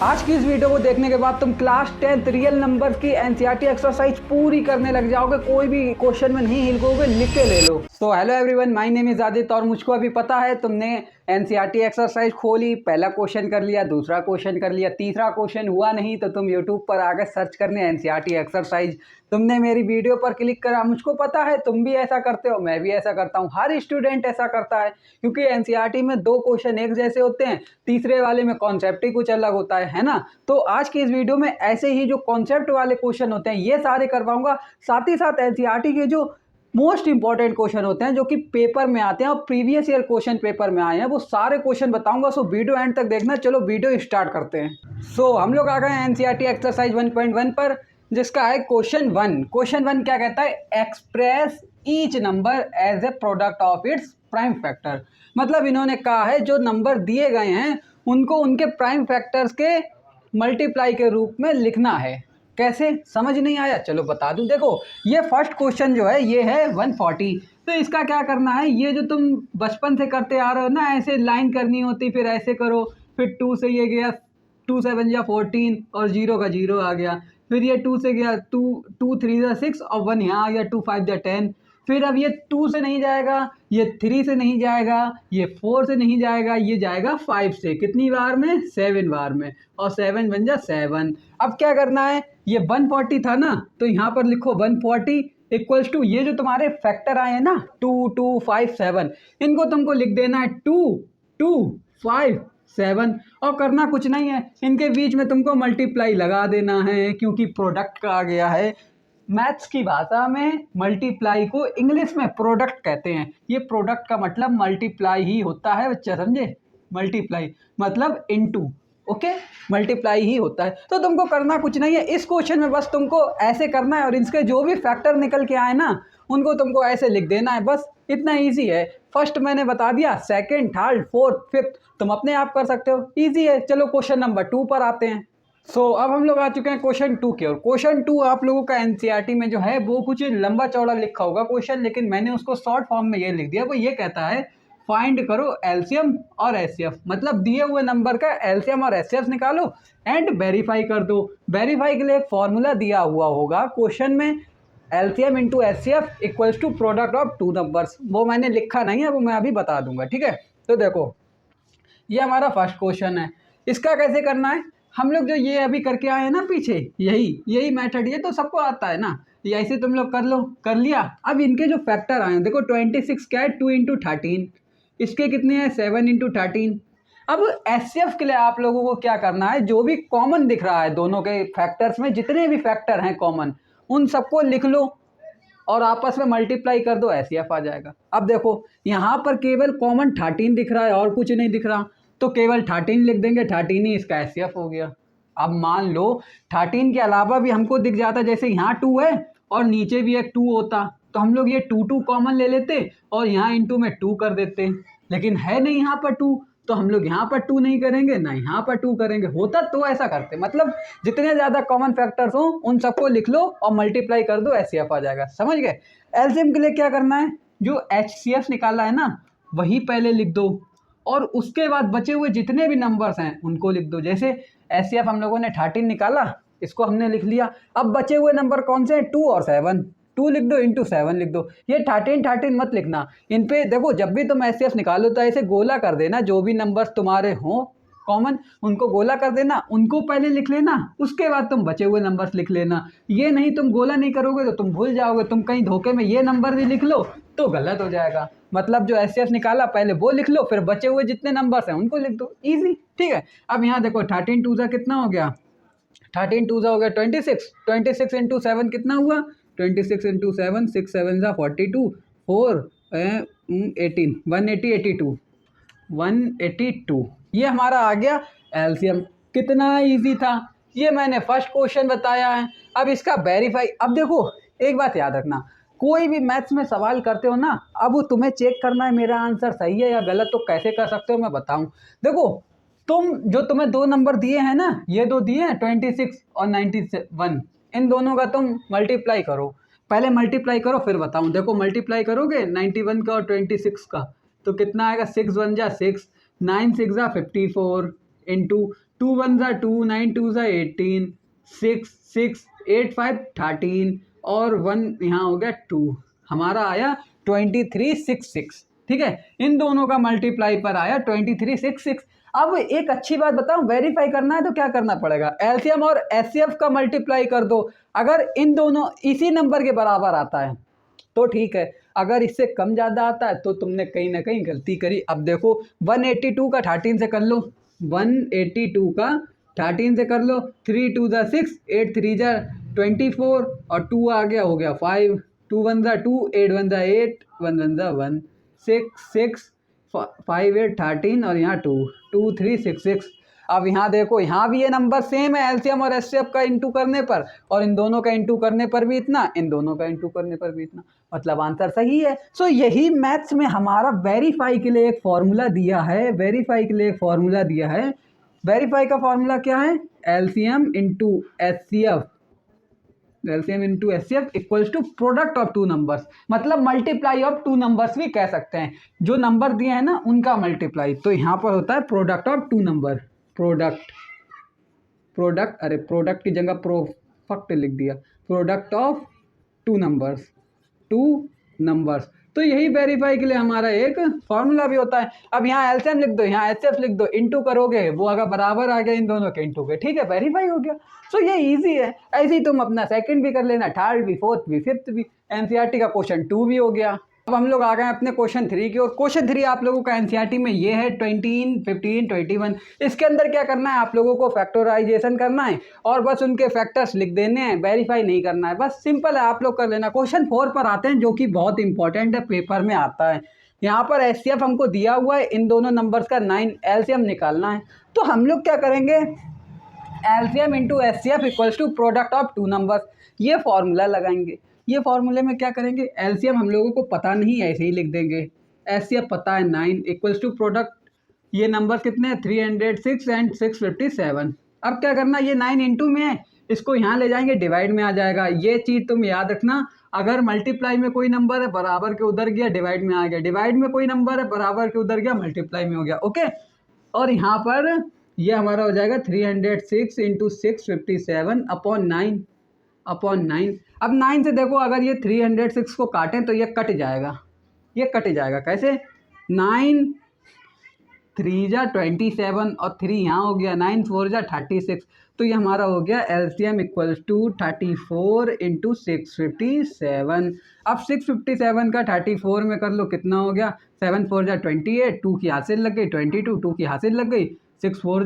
आज की इस वीडियो को देखने के बाद तुम क्लास 10th रियल नंबर की एनसीईआरटी एक्सरसाइज पूरी करने लग जाओगे, कोई भी क्वेश्चन में नहीं हिलकोगे, लिख के ले लो। तो hello everyone, my name is Aditya और मुझको अभी पता है तुमने एनसीईआरटी एक्सरसाइज खोली, पहला क्वेश्चन कर लिया, दूसरा क्वेश्चन कर लिया, तीसरा क्वेश्चन हुआ नहीं तो तुम यूट्यूब पर आगे सर्च करने एनसीईआरटी एक्सरसाइज। तुमने मेरी वीडियो पर क्लिक करा, मुझको पता है तुम भी ऐसा करते हो, मैं भी ऐसा करता हूँ, हर स्टूडेंट ऐसा करता है, क्योंकि एनसीईआरटी में दो क्वेश्चन एक जैसे होते हैं, तीसरे वाले में कॉन्सेप्ट ही कुछ अलग होता है ना। तो आज की इस वीडियो में ऐसे ही जो कॉन्सेप्ट वाले क्वेश्चन होते हैं ये सारे करवाऊंगा, साथ ही साथ एनसीईआरटी के जो मोस्ट इंपॉर्टेंट क्वेश्चन होते हैं जो कि पेपर में आते हैं और प्रीवियस ईयर क्वेश्चन पेपर में आए हैं, वो सारे क्वेश्चन बताऊंगा। सो वीडियो एंड तक देखना। चलो वीडियो स्टार्ट करते हैं। सो हम लोग आ गए हैं एनसीईआरटी एक्सरसाइज 1.1 पर, जिसका है क्वेश्चन 1। क्वेश्चन 1 क्या कहता है? Express each number as a product of its prime factor. मतलब इन्होंने कहा है जो नंबर दिए गए हैं उनको उनके प्राइम फैक्टर्स के मल्टीप्लाई के रूप में लिखना है। कैसे? समझ नहीं आया? चलो बता दूं। देखो ये फर्स्ट क्वेश्चन जो है ये है 140। तो इसका क्या करना है, ये जो तुम बचपन से करते आ रहे हो ना, ऐसे लाइन करनी होती, फिर ऐसे करो, फिर 2 से ये गया 2 7 या 14 और 0 का 0 आ गया, फिर ये 2 से गया 2 2 3 जा 6 और 1 यहाँ आ गया, 2 5 जा 10। फिर अब ये 2 से नहीं जाएगा, ये 3 से नहीं जाएगा, ये 4 से नहीं जाएगा, ये जाएगा 5 से। कितनी बार में? 7 बार में, और 7 बन जा 7। अब क्या करना है, ये 140 था ना, तो यहाँ पर लिखो 140 इक्वल्स टू ये जो तुम्हारे फैक्टर आए हैं ना 2 2 5 7, इनको तुमको लिख देना है 2 2 5 7 और करना कुछ नहीं है, इनके बीच में तुमको मल्टीप्लाई लगा देना है, क्योंकि प्रोडक्ट का आ गया है। मैथ्स की भाषा में मल्टीप्लाई को इंग्लिश में प्रोडक्ट कहते हैं। ये प्रोडक्ट का मतलब मल्टीप्लाई ही होता है बच्चा, समझे? मल्टीप्लाई मतलब इनटू, ओके, मल्टीप्लाई ही होता है। तो तुमको करना कुछ नहीं है इस क्वेश्चन में, बस तुमको ऐसे करना है और इसके जो भी फैक्टर निकल के आए ना उनको तुमको ऐसे लिख देना है, बस इतना इजी है। फर्स्ट मैंने बता दिया, सेकंड, थर्ड, फोर्थ, फिफ्थ तुम अपने आप कर सकते हो, इजी है। चलो क्वेश्चन नंबर 2 पर आते हैं। अब हम लोग आ चुके हैं क्वेश्चन 2 की ओर। क्वेश्चन 2 आप लोगों का एनसीईआरटी में जो है वो कुछ लंबा चौड़ा लिखा होगा क्वेश्चन, लेकिन मैंने उसको शॉर्ट फॉर्म में ये लिख दिया। वो ये कहता है फाइंड करो एलसीएम और एचसीएफ, मतलब दिए हुए नंबर का एलसीएम और एचसीएफ निकालो एंड वेरीफाई कर दो। वेरीफाई के लिए एक फॉर्मूला दिया हुआ होगा क्वेश्चन में, LCM into HCF equals to product of two numbers. वो मैंने लिखा नहीं है, वो मैं अभी बता दूंगा, ठीक है? तो देखो ये हमारा फर्स्ट क्वेश्चन है, इसका कैसे करना है, हम लोग जो ये अभी करके आए हैं ना पीछे, यही मेथड, ये तो सबको आता है ना, ये ऐसे तुम लोग कर लो, कर लिया। अब इनके जो फैक्टर आए हैं देखो, 26 क्या है, 2 इंटू 13, इसके कितने हैं 7 इंटू 13। अब एचसीएफ के लिए आप लोगों को क्या करना है, जो भी कॉमन दिख रहा है दोनों के फैक्टर्स में, जितने भी फैक्टर हैं कॉमन, उन सबको लिख लो और आपस में मल्टीप्लाई कर दो, एचसीएफ आ जाएगा। अब देखो यहाँ पर केवल कॉमन 13 दिख रहा है और कुछ नहीं दिख रहा, तो केवल 13 लिख देंगे, 13 ही इसका एचसीएफ हो गया। अब मान लो 13 के अलावा भी हमको दिख जाता, जैसे यहाँ 2 है और नीचे भी एक 2 होता, तो हम लोग ये 2 2 कॉमन ले लेते और यहाँ इंटू में 2 कर देते, लेकिन है नहीं यहाँ पर 2, तो हम लोग यहाँ पर 2 नहीं करेंगे ना यहाँ पर 2 करेंगे। होता तो ऐसा करते, मतलब जितने ज़्यादा कॉमन फैक्टर्स हो उन सबको लिख लो और मल्टीप्लाई कर दो, एचसीएफ आ जाएगा। समझ गए? एलसीएम के लिए क्या करना है, जो एचसीएफ निकाला है ना वही पहले लिख दो और उसके बाद बचे हुए जितने भी नंबर्स हैं उनको लिख दो। जैसे एचसीएफ हम लोगों ने 13 निकाला, इसको हमने लिख लिया। अब बचे हुए नंबर कौन से हैं? 2 और 7, 2 लिख दो इंटू 7 लिख दो। ये 13 मत लिखना, इन पे देखो जब भी तुम एचसीएफ निकालो तो ऐसे गोला कर देना, जो भी नंबर्स तुम्हारे हों कॉमन उनको गोला कर देना, उनको पहले लिख लेना, उसके बाद तुम बचे हुए नंबर्स लिख लेना। ये नहीं, तुम गोला नहीं करोगे तो तुम भूल जाओगे, तुम कहीं धोखे में ये नंबर भी लिख लो तो गलत हो जाएगा। मतलब जो एचसीएफ निकाला पहले वो लिख लो, फिर बचे हुए जितने नंबर्स हैं उनको लिख दो, ईजी, ठीक है? अब यहाँ देखो 13 2 कितना हो गया, 13 2 हो गया 26, 26 इंटू 7 कितना हुआ, 26 इंटू 7, 6 7 जा 42, 4 18, 180 82, 182, ये हमारा आ गया एलसीएम। कितना इजी था, ये मैंने फर्स्ट क्वेश्चन बताया है। अब इसका वेरीफाई, अब देखो एक बात याद रखना, कोई भी मैथ्स में सवाल करते हो ना, अब तुम्हें चेक करना है मेरा आंसर सही है या गलत, तो कैसे कर सकते हो मैं बताऊं। देखो तुम्हें दो नंबर दिए हैं ना, ये दो दिए हैं 26 और 91, इन दोनों का तुम मल्टीप्लाई करो, पहले मल्टीप्लाई करो फिर बताऊं। देखो मल्टीप्लाई करोगे 91 का और 26 का तो कितना आएगा, 6 1 जा 6, 9 6 जा 54 इंटू 2 1 ज़ा 2, 9 2 ज़ा 18, 6 6 8 5 13 और 1 यहाँ हो गया 2, हमारा आया 2366। ठीक है, इन दोनों का मल्टीप्लाई पर आया 2366। अब एक अच्छी बात बताऊं, वेरीफाई करना है तो क्या करना पड़ेगा, एलसीएम और एचसीएफ का मल्टीप्लाई कर दो। अगर इन दोनों इसी नंबर के बराबर आता है तो ठीक है, अगर इससे कम ज़्यादा आता है तो तुमने कहीं ना कहीं गलती करी। अब देखो 182 का 13 से कर लो, 182 का 13 से कर लो, 3 2 ज़ा 6, 8 3 ज़ा 24 और 2 आ गया, हो गया 5, 2 1 ज़ा 2, 8 1 ज़ा 8, 1 1 ज़ा 1, 6 6 5 8 13 और यहाँ 2 2 3 6 6। अब यहाँ देखो, यहाँ भी ये नंबर सेम है एलसीएम और एचसीएफ का इंटू करने पर, और इन दोनों का इंटू करने पर भी इतना, इन दोनों का इंटू करने पर भी इतना, मतलब आंसर सही है। सो यही मैथ्स में हमारा वेरीफाई के लिए एक फॉर्मूला दिया है, वेरीफाई के लिए एक फॉर्मूला दिया है। वेरीफाई का फॉर्मूला क्या है, LCM into HCF, LCM into HCF equals to product of two numbers, मतलब मल्टीप्लाई ऑफ टू नंबर्स भी कह सकते हैं, जो नंबर दिए हैं ना उनका मल्टीप्लाई। तो यहाँ पर होता है product of two number, product अरे प्रोडक्ट की जगह प्रोफक्ट लिख दिया, प्रोडक्ट ऑफ टू नंबर्स। तो यही वेरीफाई के लिए हमारा एक फॉर्मूला भी होता है। अब यहाँ एलसीएम लिख दो, यहाँ एचसीएफ लिख दो, इंटू करोगे वो अगर बराबर आ गया इन दोनों के इंटू के, ठीक है, वेरीफाई हो गया। सो ये इजी है। ऐसे ही तुम अपना सेकंड भी कर लेना, थर्ड भी, फोर्थ भी, फिफ्थ भी। एनसीईआरटी का क्वेश्चन 2 भी हो गया। अब हम लोग आ गए अपने क्वेश्चन 3 की, और क्वेश्चन 3 आप लोगों का एनसीईआरटी में ये है 20, 15, 21। इसके अंदर क्या करना है, आप लोगों को फैक्टराइजेशन करना है और बस उनके फैक्टर्स लिख देने हैं, वेरीफाई नहीं करना है, बस सिंपल है, आप लोग कर लेना। क्वेश्चन 4 पर आते हैं, जो कि बहुत इंपॉर्टेंट है, पेपर में आता है। यहाँ पर एचसीएफ हमको दिया हुआ है, इन दोनों नंबर्स का 9 एलसीएम निकालना है। तो हम लोग क्या करेंगे, LCM into HCF equals to product of two numbers, ये फॉर्मूला लगाएंगे। ये फॉर्मूले में क्या करेंगे, एलसीएम हम लोगों को पता नहीं है, ऐसे ही लिख देंगे, एचसीएफ पता है 9 इक्वल्स टू प्रोडक्ट, ये नंबर कितने हैं 306 एंड 657। अब क्या करना, ये 9 इंटू में है, इसको यहाँ ले जाएंगे, डिवाइड में आ जाएगा। ये चीज़ तुम याद रखना, अगर मल्टीप्लाई में कोई नंबर है बराबर के उधर गया, डिवाइड में आ गया, डिवाइड में कोई नंबर है बराबर के उधर गया, मल्टीप्लाई में हो गया, ओके। और यहाँ पर ये हमारा हो जाएगा 306 इंटू 657 अपॉन 9। अब 9 से देखो, अगर ये 306 को काटें तो ये कट जाएगा, ये कट जाएगा कैसे, 9 3 जा 27 और 3 यहाँ हो गया, 9 4 जा 36। तो ये हमारा हो गया एलसीएम इक्वल्स टू 34 इंटू 657। अब 657 का 34 में कर लो, कितना हो गया, 7 4 जा 28, 2 की हासिल लग गई, 22, 2 की हासिल लग गई, 6 4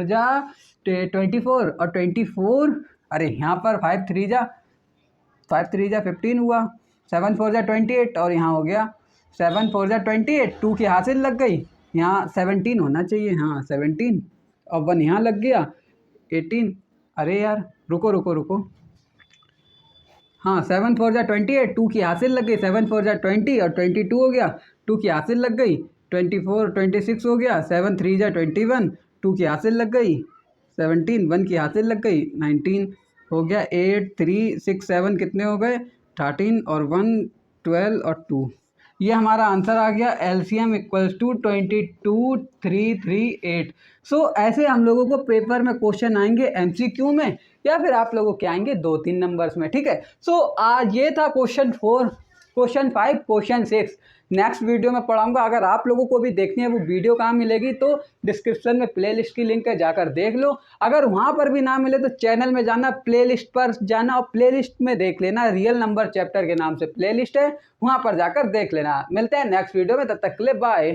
जा 24 और 24, अरे यहाँ पर 5 3 जा 15 हुआ, 7 4 जा 28 और यहाँ हो गया 7 4 जा 28, 2 की हासिल लग गई, यहाँ 17 होना चाहिए, हाँ 17 और 1 यहाँ लग गया 18। अरे यार रुको, हाँ 7 4 जा 28, 2 की हासिल लग गई, 7 4 जा 20 और 22 हो गया, 2 की हासिल लग गई, 24 26 हो गया, 7 3 जा 21, 2 की हासिल लग गई, 17 1 की हासिल लग गई, 19 हो गया, 8 3 6 7 कितने हो गए 13 और 1 12 और 2। ये हमारा आंसर आ गया, एलसीएम इक्वल्स टू 22338। सो ऐसे हम लोगों को पेपर में क्वेश्चन आएंगे एमसीक्यू में, या फिर आप लोगों के आएंगे 2-3 नंबर्स में, ठीक है। सो आज ये था question 4, question 5, question 6। Next video में पढ़ाऊंगा। अगर आप लोगों को भी देखनी है वो वीडियो कहाँ मिलेगी, तो डिस्क्रिप्शन में प्लेलिस्ट की लिंक है, जाकर देख लो। अगर वहाँ पर भी ना मिले तो चैनल में जाना, प्लेलिस्ट पर जाना और प्लेलिस्ट में देख लेना, रियल नंबर चैप्टर के नाम से प्लेलिस्ट है, वहाँ पर जाकर देख लेना। मिलते हैं नेक्स्ट वीडियो में, तब तक के लिए बाय।